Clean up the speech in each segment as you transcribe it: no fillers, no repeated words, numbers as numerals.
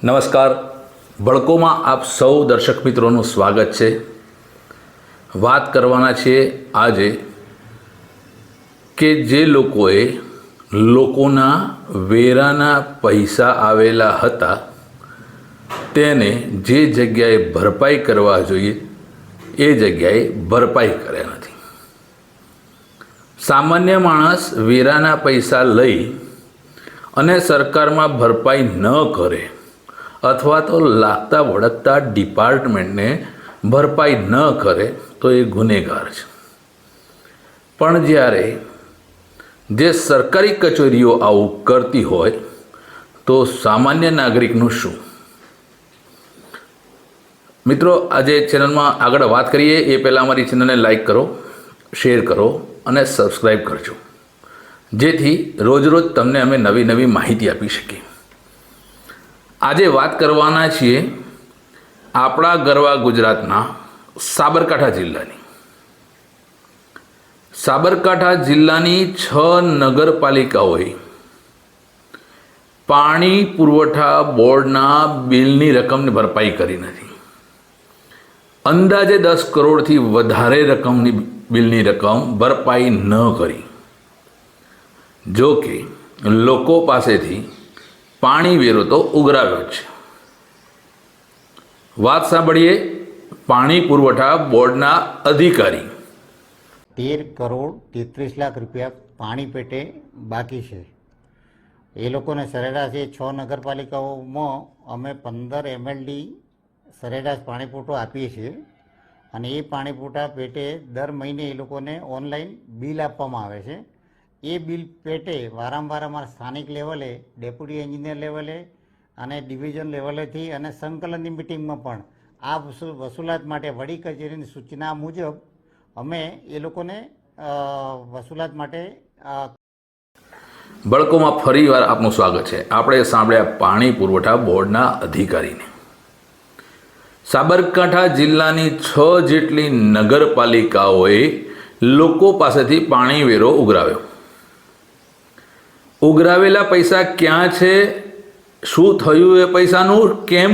નમસ્કાર, ભડકોમાં આપ સૌ દર્શક મિત્રોનું સ્વાગત છે। વાત કરવાના છીએ આજે કે જે લોકોના વેરાના પૈસા આવેલા હતા તેને જે જગ્યાએ ભરપાઈ કરવા જોઈએ એ જગ્યાએ ભરપાઈ કર્યા નથી। સામાન્ય માણસ વેરાના પૈસા લઈ અને સરકારમાં ભરપાઈ ન કરે અથવા તો લાગતા વળગતા ડિપાર્ટમેન્ટને ભરપાઈ ન કરે તો એ ગુનેગાર છે। પણ જ્યારે જે સરકારી કચેરીઓ આવું કરતી હોય તો સામાન્ય નાગરિકનું શું? મિત્રો, આજે ચેનલમાં આગળ વાત કરીએ એ પહેલાં અમારી ચેનલને લાઈક કરો, શેર કરો અને સબસ્ક્રાઈબ કરજો, જેથી રોજ રોજ તમને અમે નવી નવી માહિતી આપી શકીએ। આજે વાત કરવાના છીએ આપણા ગરવા ગુજરાતના સાબરકાંઠા જિલ્લાની। સાબરકાંઠા જિલ્લાની 6 નગરપાલિકાઓએ પાણી પુરવઠા બોર્ડના બિલની રકમની ભરપાઈ કરી નથી। અંદાજે 10 કરોડથી વધારે રકમની બિલની રકમ ભરપાઈ ન કરી। જો કે લોકો પાસેથી પાણી વેરો તો ઉઘરાવ્યો છે। વાત સાંભળીએ પાણી પુરવઠા બોર્ડના અધિકારી। 13 કરોડ 33 લાખ રૂપિયા પાણી પેટે બાકી છે। એ લોકોને સરેરાશ 6 નગરપાલિકાઓમાં અમે 15 MLD સરેરાશ પાણી પુરવઠો આપીએ છીએ અને એ પાણી પુરવઠા પેટે દર મહિને એ લોકોને ઓનલાઈન બિલ આપવામાં આવે છે। એ બિલ પેટે વારંવાર અમારા સ્થાનિક લેવલે, ડેપ્યુટી એન્જિનિયર લેવલે અને ડિવિઝન લેવલેથી અને સંકલનની મિટિંગમાં પણ આ વસૂલાત માટે વડી કચેરીની સૂચના મુજબ અમે એ લોકોને વસૂલાત માટે ભડકોમાં ફરીવાર આપનું સ્વાગત છે। આપણે સાંભળ્યા પાણી પુરવઠા બોર્ડના અધિકારીને। સાબરકાંઠા જિલ્લાની 6 જેટલી નગરપાલિકાઓએ લોકો પાસેથી પાણી વેરો ઉઘરાવ્યો। ઉઘરાવેલા પૈસા ક્યાં છે, શું થયું એ પૈસાનું, કેમ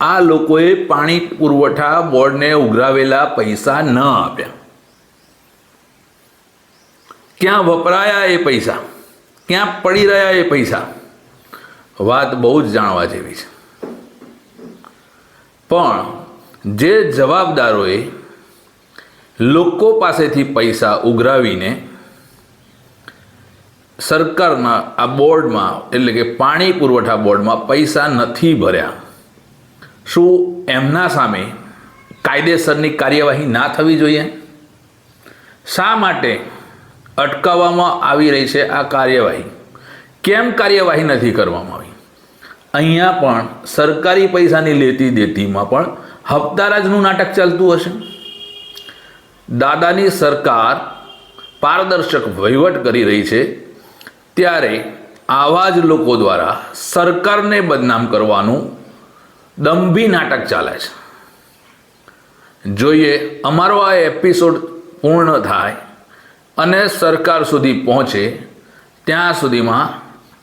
આ લોકોએ પાણી પુરવઠા બોર્ડને ઉઘરાવેલા પૈસા ન આપ્યા, ક્યાં વપરાયા એ પૈસા, ક્યાં પડી રહ્યા એ પૈસા, વાત બહુ જ જાણવા જેવી છે। પણ જે જવાબદારોએ લોકો પાસેથી પૈસા ઉઘરાવીને સરકારના આ બોર્ડમાં એટલે કે પાણી પુરવઠા બોર્ડમાં પૈસા નથી ભર્યા, શું એમના સામે કાયદેસરની કાર્યવાહી ના થવી જોઈએ? શા માટે અટકાવવામાં આવી રહી છે આ કાર્યવાહી? કેમ કાર્યવાહી નથી કરવામાં આવી? અહીંયા પણ સરકારી પૈસાની લેતી દેતીમાં પણ હપ્તારાજનું નાટક ચાલતું હશે। દાદાની સરકાર પારદર્શક વહીવટ કરી રહી છે ત્યારે આવા જ લોકો દ્વારા સરકારને બદનામ કરવાનું દંભી નાટક ચાલે છે। જોઈએ અમારો આ એપિસોડ પૂર્ણ થાય અને સરકાર સુધી પહોંચે ત્યાં સુધીમાં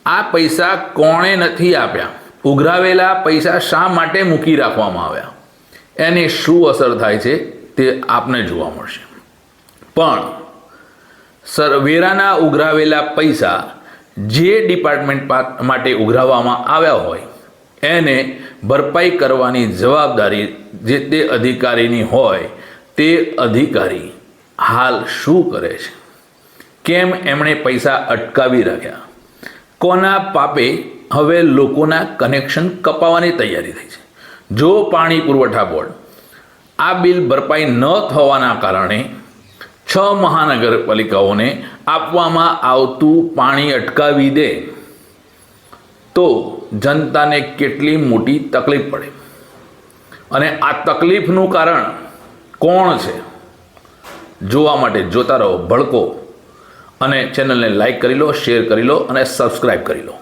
આ પૈસા કોણે નથી આપ્યા, ઉઘરાવેલા પૈસા શા માટે મૂકી રાખવામાં આવ્યા, એની શું અસર થાય છે તે આપને જોવા મળશે। પણ વેરાના ઉઘરાવેલા પૈસા જે ડિપાર્ટમેન્ટ માટે ઉઘરાવવામાં આવ્યા હોય એને ભરપાઈ કરવાની જવાબદારી જે તે અધિકારીની હોય તે અધિકારી હાલ શું કરે છે? કેમ એમણે પૈસા અટકાવી રાખ્યા? કોના પાપે હવે લોકોના કનેક્શન કપાવવાની તૈયારી થઈ છે? જો પાણી પુરવઠા બોર્ડ આ બિલ ભરપાઈ ન થવાના કારણે 6 મહાનગરપાલિકાઓને આપવામાં આવતું પાણી અટકાવી દે તો જનતાને કેટલી મોટી તકલીફ પડે અને આ તકલીફનું કારણ કોણ છે જોવા માટે જોતા રહો ભડકો અને ચેનલને લાઈક કરી લો, શેર કરી લો અને સબસ્ક્રાઈબ કરી લો।